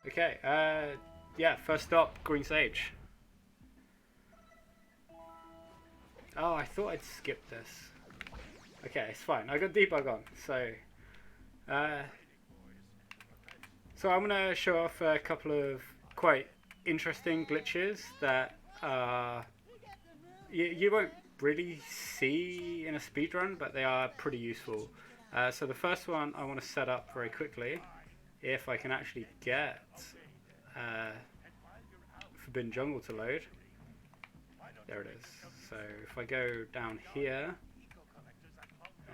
Okay, yeah, first stop, Green Sage. Oh, I thought I'd skip this. Okay, it's fine. I got debug on, uh, so I'm gonna show off a couple of quite interesting glitches that you won't really see in a speedrun, but they are pretty useful. So the first one I want to set up very quickly, if I can actually get Forbidden Jungle to load. There it is. So if I go down here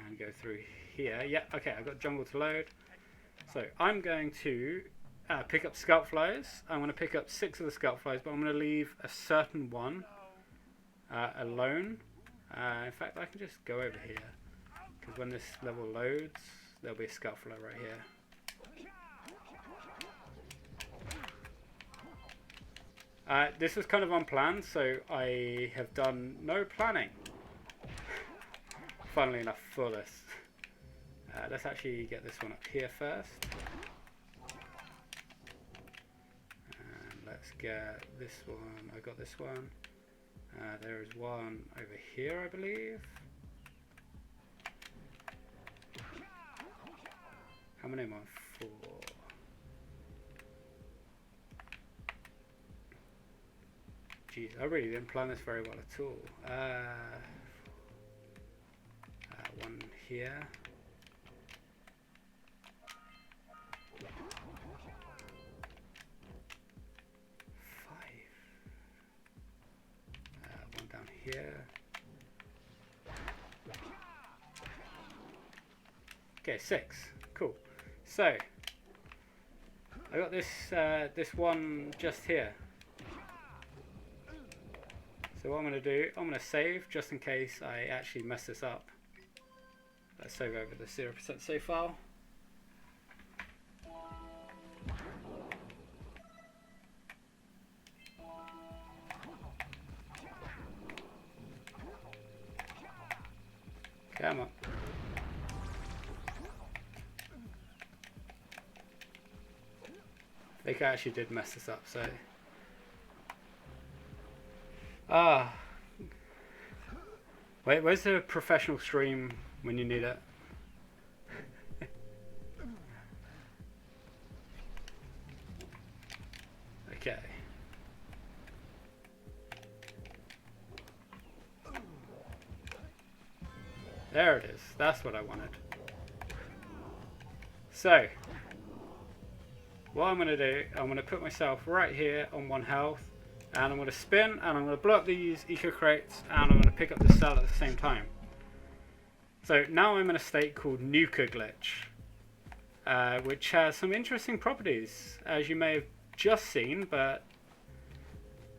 and go through here, yeah, okay, I've got Jungle to load. So I'm going to pick up Scalp Flies. I'm going to pick up 6 of the Scalp Flies, but I'm going to leave a certain one alone. In fact, I can just go over here, because when this level loads, there'll be a Scalp Fly right here. This was kind of unplanned, so I have done no planning. Funnily enough for this. Let's actually get this one up here first. And let's get this one. I got this one. There is one over here, I believe. How many am I on? 4. Jeez, I really didn't plan this very well at all. One here. One down here. Okay, 6. Cool. So I got this this one just here. So what I'm going to do, I'm going to save just in case I actually mess this up. Let's save over the 0% save file. Come on. I think I actually did mess this up, so... Wait, where's the professional stream when you need it? Okay. There it is. That's what I wanted. So, what I'm going to do, I'm going to put myself right here on 1 health. And I'm going to spin, and I'm going to blow up these eco crates, and I'm going to pick up the cell at the same time. So now I'm in a state called Nuka Glitch, which has some interesting properties, as you may have just seen, but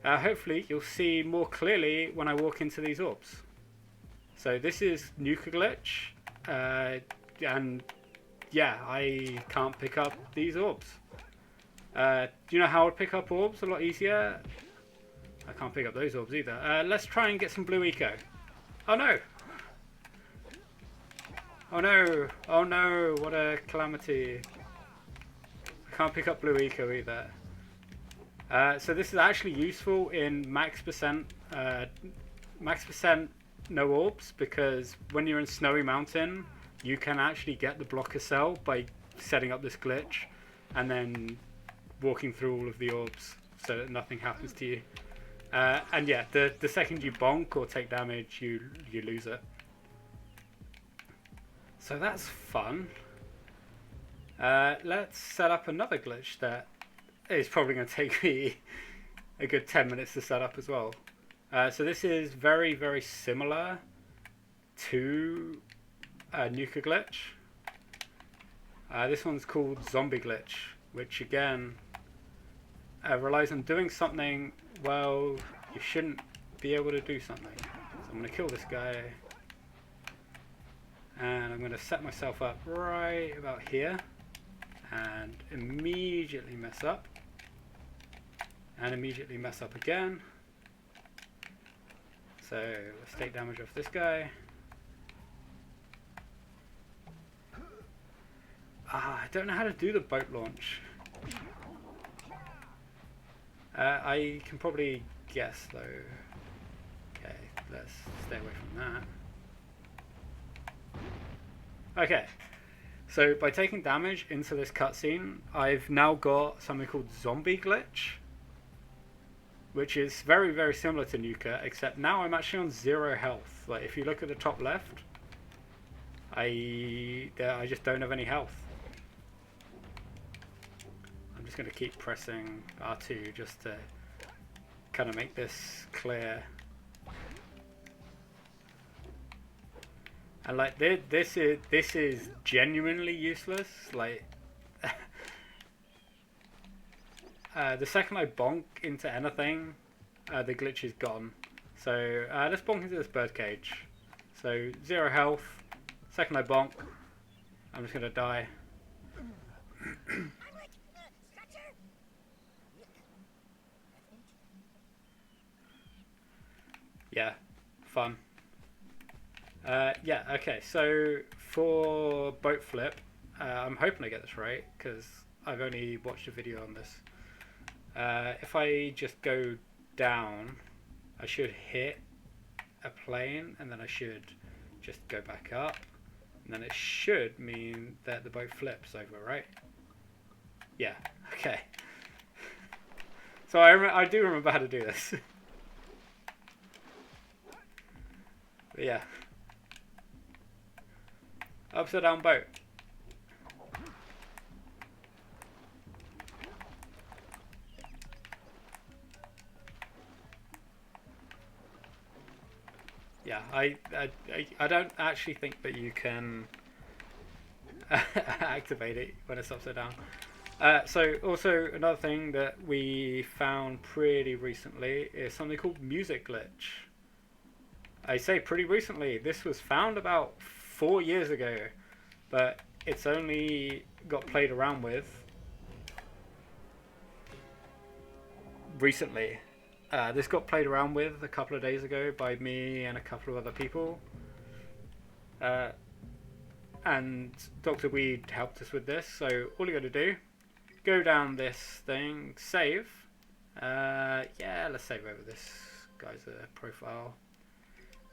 hopefully you'll see more clearly when I walk into these orbs. So this is Nuka Glitch, and yeah, I can't pick up these orbs. Do you know how to pick up orbs a lot easier? I can't pick up those orbs either. Let's try and get some blue eco. Oh no! Oh no! Oh no! What a calamity! I can't pick up blue eco either. So this is actually useful in max percent no orbs, because when you're in Snowy Mountain, you can actually get the blocker cell by setting up this glitch, and then walking through all of the orbs so that nothing happens to you. And yeah, the second you bonk or take damage, you lose it. So that's fun. Let's set up another glitch that is probably going to take me a good 10 minutes to set up as well. So this is very, very similar to Nuka Glitch. This one's called Zombie Glitch, which again relies on doing something, well, you shouldn't be able to do something. So I'm going to kill this guy, and I'm going to set myself up right about here, and immediately mess up, and immediately mess up again. So let's take damage off this guy. I don't know how to do the boat launch. I can probably guess though. Okay, let's stay away from that. Okay, so by taking damage into this cutscene, I've now got something called Zombie Glitch, which is very, very similar to Nuka, except now I'm actually on 0 health. Like, if you look at the top left, I just don't have any health. I'm just going to keep pressing R2 just to kind of make this clear. And like this is genuinely useless. Like the second I bonk into anything, the glitch is gone. So let's bonk into this birdcage. So 0 health. Second I bonk, I'm just gonna die. Yeah, fun. Yeah, okay, so for boat flip, I'm hoping I get this right, because I've only watched a video on this. If I just go down, I should hit a plane, and then I should just go back up, and then it should mean that the boat flips over, right? Yeah, okay. So I do remember how to do this. But yeah. Upside down boat. Yeah, I don't actually think that you can activate it when it's upside down. So also another thing that we found pretty recently is something called music glitch. I say pretty recently. This was found about 4 years ago, but it's only got played around with recently. This got played around with a couple of days ago by me and a couple of other people. And Dr. Weed helped us with this, so all you got to do, go down this thing, save. Yeah, let's save over this guy's profile.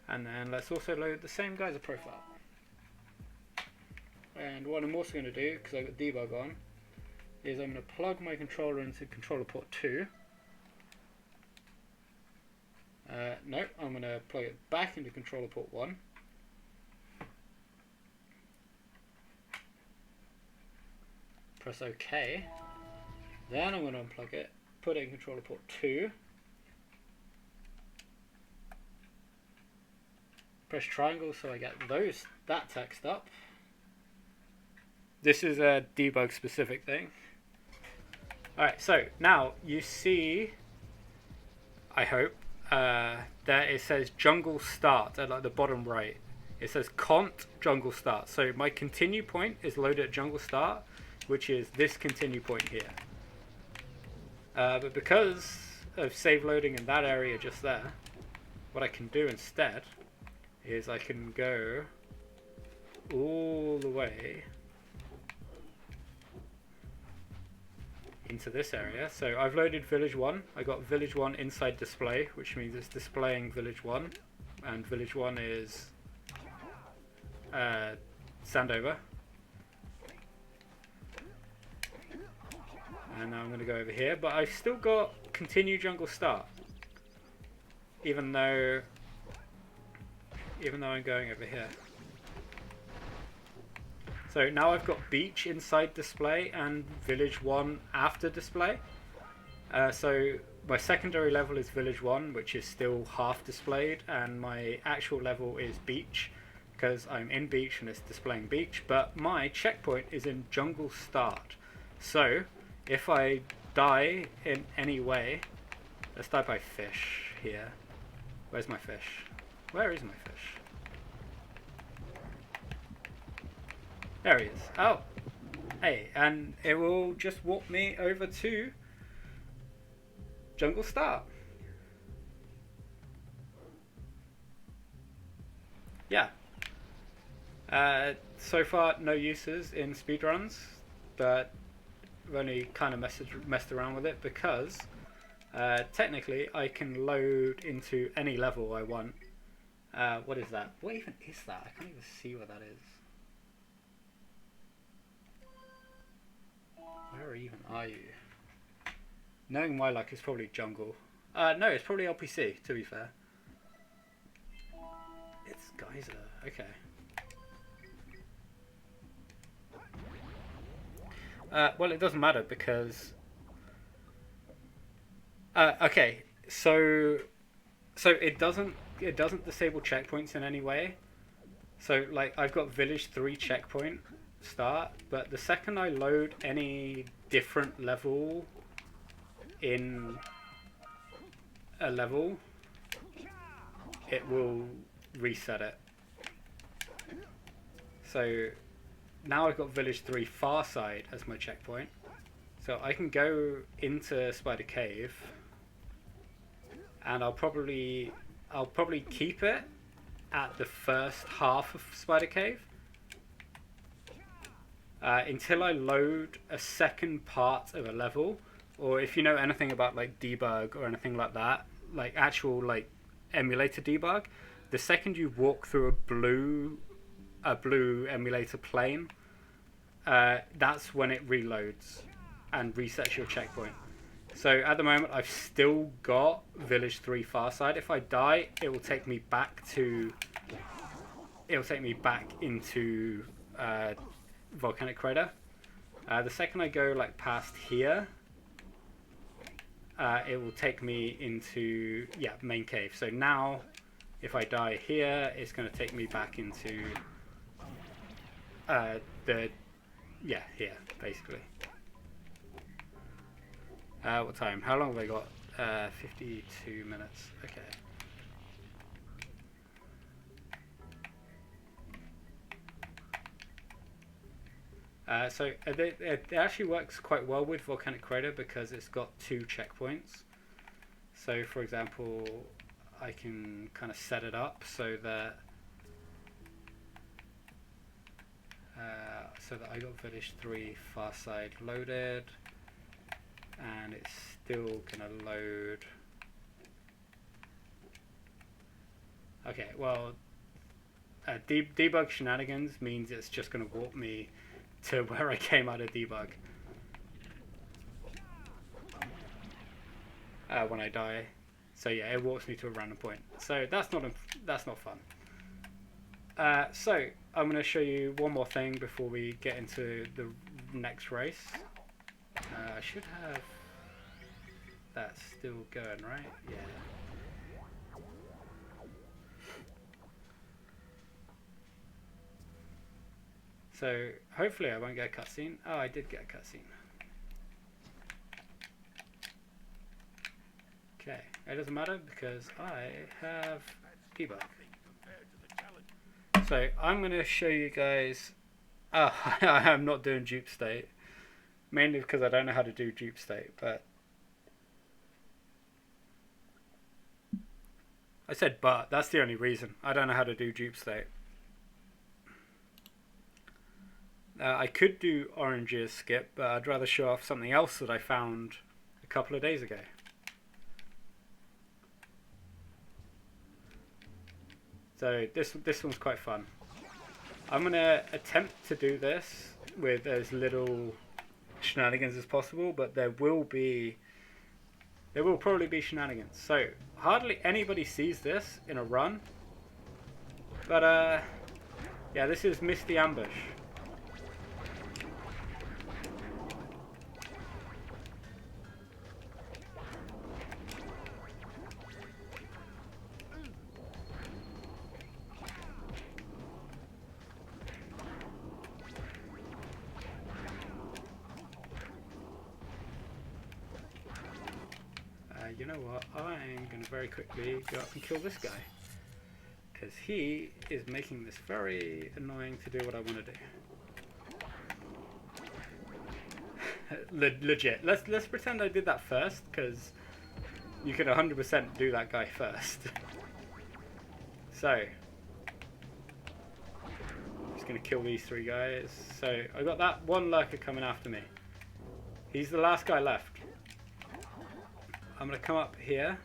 And then let's also load the same guy's profile. And what I'm also going to do, because I've got debug on, is I'm going to plug my controller into controller port 2. No, I'm going to plug it back into controller port 1. Press OK. Then I'm going to unplug it, put it in controller port 2. Press triangle so I get that text up. This is a debug specific thing. Alright, so now you see, I hope, there it says jungle start at like the bottom right. It says cont jungle start. So my continue point is loaded at jungle start, which is this continue point here. But because of save loading in that area just there, what I can do instead is I can go all the way into this area. So I've loaded village 1. I got village 1 inside display, which means it's displaying village 1, and village 1 is Sandover. And now I'm going to go over here, but I've still got continue jungle start, even though I'm going over here. So now I've got beach inside display and village 1 after display. So my secondary level is village 1, which is still half displayed, and my actual level is beach, because I'm in beach and it's displaying beach, but my checkpoint is in jungle start. So if I die in any way, let's die by fish here. Where's my fish? Where is my fish? There he is. Oh, hey, and it will just walk me over to jungle start. Yeah. So far, no uses in speedruns, but I've only kind of messed around with it because Technically, I can load into any level I want. What is that? What even is that? I can't even see what that is. Where even are you? Knowing my luck, it's probably jungle. No, it's probably LPC, to be fair. It's Geyser. Okay. Well, it doesn't matter because... okay, so it doesn't disable checkpoints in any way. So like I've got Village 3 checkpoint start, but the second I load any different level in a level, it will reset it. So now I've got Village 3 Far Side as my checkpoint, so I can go into Spider Cave, and I'll probably keep it at the first half of Spider Cave until I load a second part of a level, or if you know anything about like debug or anything like that, like actual like emulator debug, the second you walk through a blue emulator plane, that's when it reloads and resets your checkpoint. So at the moment I've still got Village 3 Far Side. If I die, it will take me back into Volcanic Crater. The second I go like past here, it will take me into main cave. So now if I die here, it's going to take me back into here basically. What time? How long have I got? 52 minutes. Okay. So it actually works quite well with Volcanic Crater because it's got 2 checkpoints. So for example, I can kind of set it up so that I got Village 3 Far Side loaded, and it's still gonna load. Okay, well, debug shenanigans means it's just gonna warp me to where I came out of debug when I die. So yeah, it warps me to a random point. So that's not fun. So I'm going to show you one more thing before we get into the next race. I should have that still going, right? Yeah. So hopefully I won't get a cutscene. Oh, I did get a cutscene. Okay, it doesn't matter because I have debug. So I'm going to show you guys. Oh, I am not doing dupe state, mainly because I don't know how to do dupe state. But I said but. That's the only reason. I don't know how to do dupe state. I could do oranges skip, but I'd rather show off something else that I found a couple of days ago. So this one's quite fun. I'm gonna attempt to do this with as little shenanigans as possible, but there will probably be shenanigans. So hardly anybody sees this in a run, but yeah, this is Misty Ambush. You know what, I'm going to very quickly go up and kill this guy, because he is making this very annoying to do what I want to do. Legit, let's pretend I did that first, because you can 100% do that guy first. So I'm just going to kill these 3 guys. So I got that one lurker coming after me. He's the last guy left. I'm going to come up here.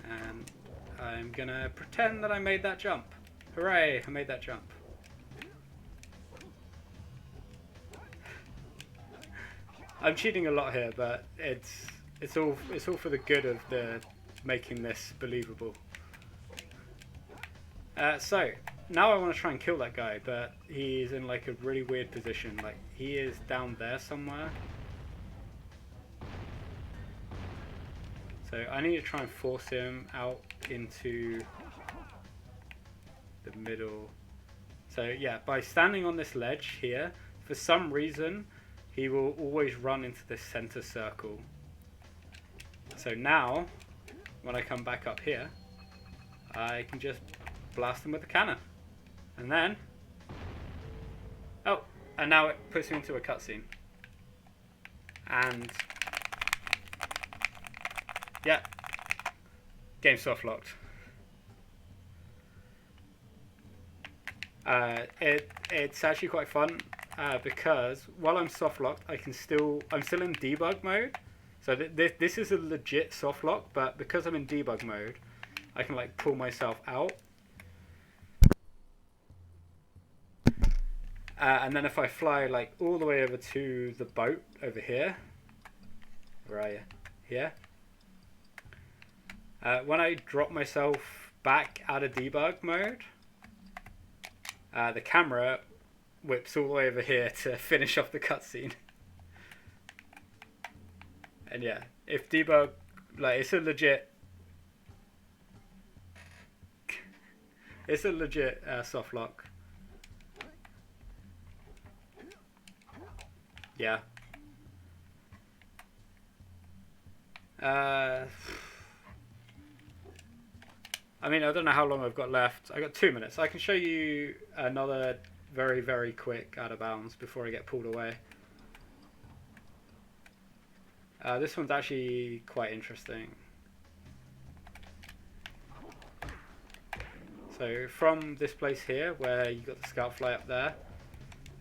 And I'm going to pretend that I made that jump. Hooray, I made that jump. I'm cheating a lot here, but it's all for the good of the making this believable. So now I want to try and kill that guy, but he's in like a really weird position. Like he is down there somewhere. So I need to try and force him out into the middle. So yeah, by standing on this ledge here, for some reason, he will always run into the center circle. So now, when I come back up here, I can just blast him with the cannon. And then, oh, and now it puts him into a cutscene. And yeah, game soft locked. It's actually quite fun because while I'm soft locked, I'm still in debug mode. So this is a legit soft lock, but because I'm in debug mode, I can like pull myself out. And then if I fly like all the way over to the boat over here, where are you? Here. When I drop myself back out of debug mode, the camera whips all the way over here to finish off the cutscene. And yeah, if debug, like it's a legit soft lock. Yeah. I mean, I don't know how long I've got left. I got 2 minutes. I can show you another very, very quick out of bounds before I get pulled away. This one's actually quite interesting. So from this place here, where you got the scout fly up there,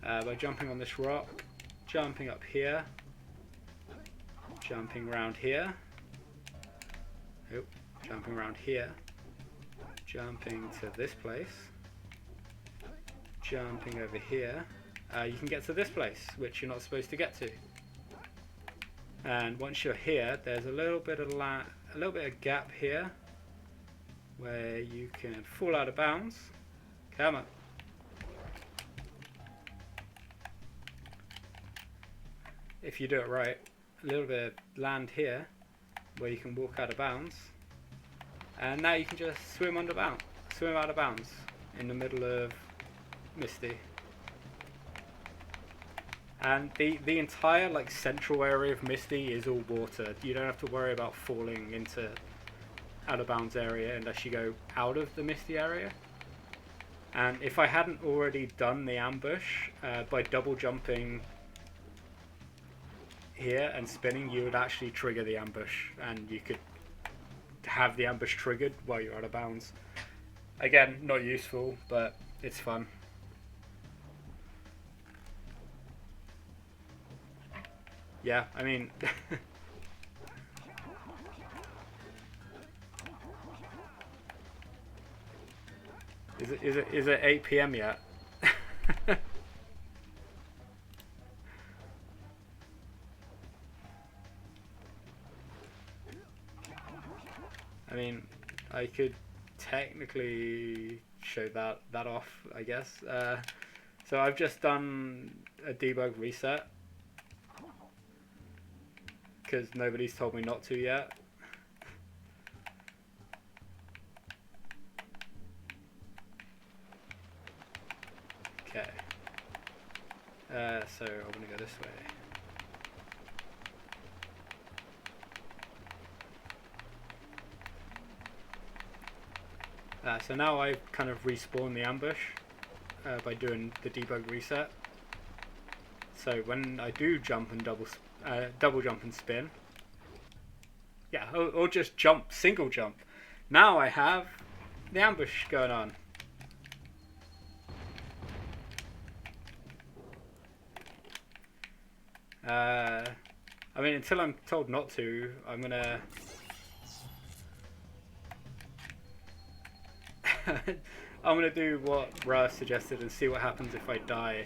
by jumping on this rock, jumping up here, jumping around here, jumping around here, jumping to this place, jumping over here, you can get to this place, which you're not supposed to get to. And once you're here, there's a little bit of gap here where you can fall out of bounds. Come on. If you do it right, a little bit of land here where you can walk out of bounds. And now you can just swim out of bounds in the middle of Misty. And the entire like central area of Misty is all water. You don't have to worry about falling into out of bounds area unless you go out of the Misty area. And if I hadn't already done the ambush, by double jumping here and spinning, you would actually trigger the ambush, and you could have the ambush triggered while you're out of bounds. Again, not useful, but it's fun. Yeah, I mean is it 8 PM yet? I mean, I could technically show that off, I guess. So I've just done a debug reset because nobody's told me not to yet. Okay. So I'm gonna go this way. So now I've kind of respawned the ambush by doing the debug reset. So when I do jump and double jump and spin, yeah, or just jump, single jump, now I have the ambush going on. I mean, until I'm told not to, I'm gonna... I'm gonna do what Ra suggested and see what happens if I die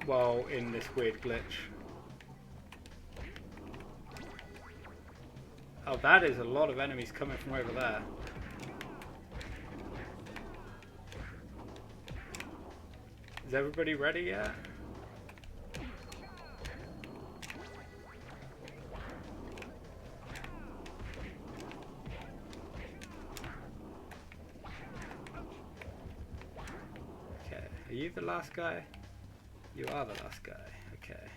while in this weird glitch. Oh, that is a lot of enemies coming from over there. Is everybody ready yet? Okay, are you the last guy? You are the last guy, okay.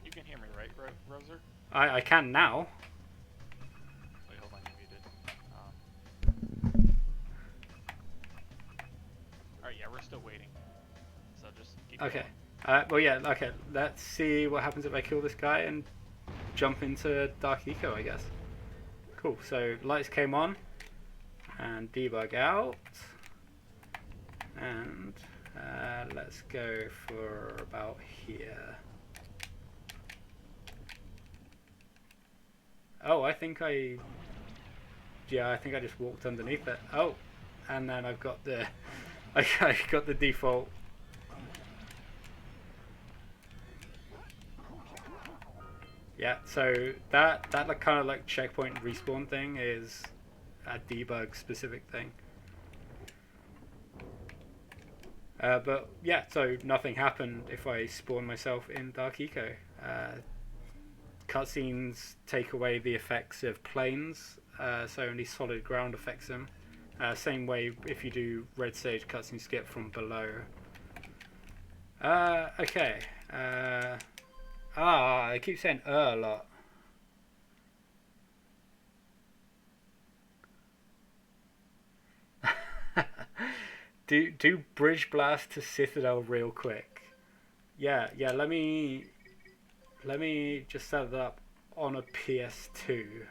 You can hear me, right, Rozer? I can now. Wait, hold on, you're muted. Alright, yeah, we're still waiting. So just keep Okay. going. Well, yeah, okay. Let's see what happens if I kill this guy and jump into Dark Eco, I guess. Cool, so lights came on. And debug out. And let's go for about here. Oh, I think I just walked underneath it. Oh, and then I've got the I got the default. Yeah, so that like kind of like checkpoint respawn thing is a debug specific thing. But yeah, so nothing happened if I spawn myself in Dark Eco. Cutscenes take away the effects of planes, so only solid ground affects them. Same way if you do red stage cutscene skip from below. Okay. I keep saying a lot. do Bridge Blast to Citadel real quick. Yeah, let me just set it up on a PS2.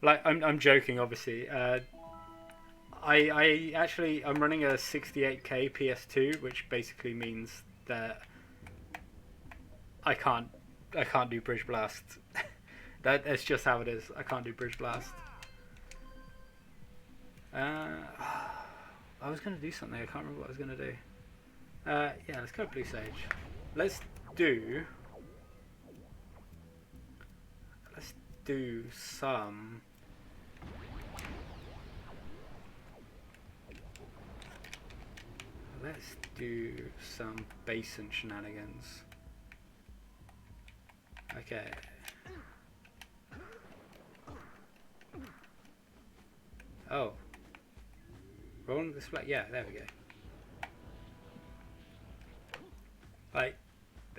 Like I'm joking, obviously. I actually I'm running a 68K PS2, which basically means that I can't do Bridge Blast. That's just how it is. I can't do Bridge Blast. I was gonna do something. I can't remember what I was gonna do. Yeah, let's go Blue Sage. Let's do some. Let's do some basin shenanigans. Okay. Oh. Rolling this flag. Yeah, there we go. Like,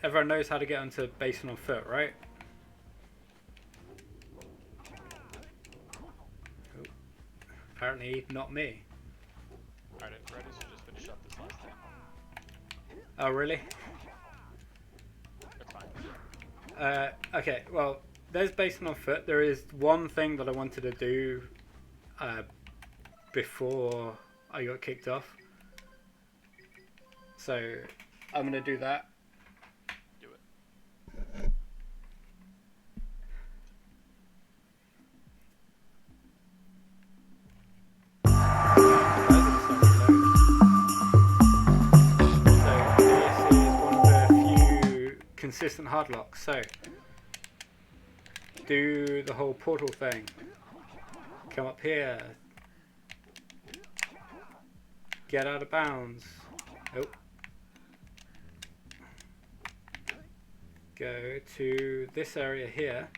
everyone knows how to get onto basin on foot, right? Oh. Apparently not me. Alright, ready to just finish up this last thing. Oh, really? That's fine. Okay, well, there's basin on foot. There is one thing that I wanted to do before I got kicked off. So, I'm going to do that. Do it. Consistent hard locks. So do the whole portal thing. Come up here. Get out of bounds. Oh. Go to this area here,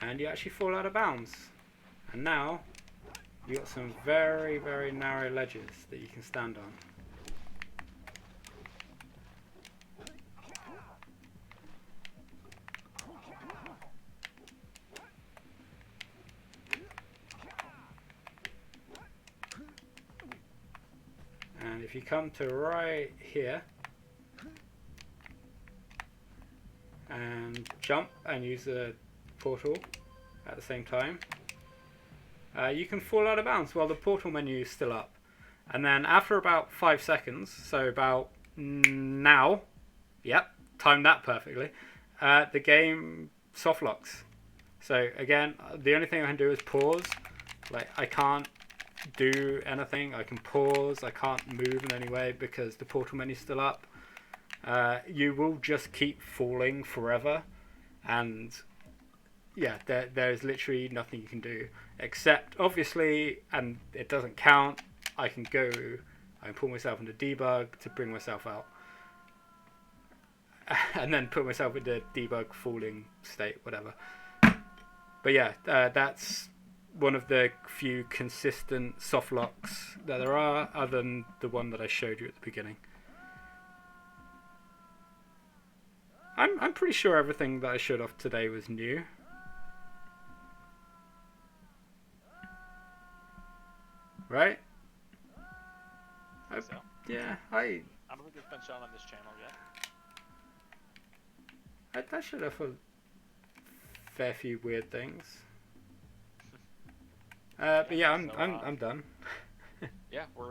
and you actually fall out of bounds. And now you got some very, very narrow ledges that you can stand on. And if you come to right here and jump and use the portal at the same time, you can fall out of bounds while the portal menu is still up. And then after about 5 seconds, so about now, yep, timed that perfectly, the game soft locks. So again, the only thing I can do is pause. Like, I can't do anything. I can pause. I can't move in any way because the portal menu's still up. You will just keep falling forever, and yeah, there's literally nothing you can do except, obviously, and it doesn't count, I can pull myself into debug to bring myself out, and then put myself into debug falling state, whatever. But yeah, that's one of the few consistent soft locks that there are, other than the one that I showed you at the beginning. I'm pretty sure everything that I showed off today was new. Right? So, Yeah, I don't think it's been shown on this channel yet. I showed off a fair few weird things. But yeah, I'm done. Yeah, we're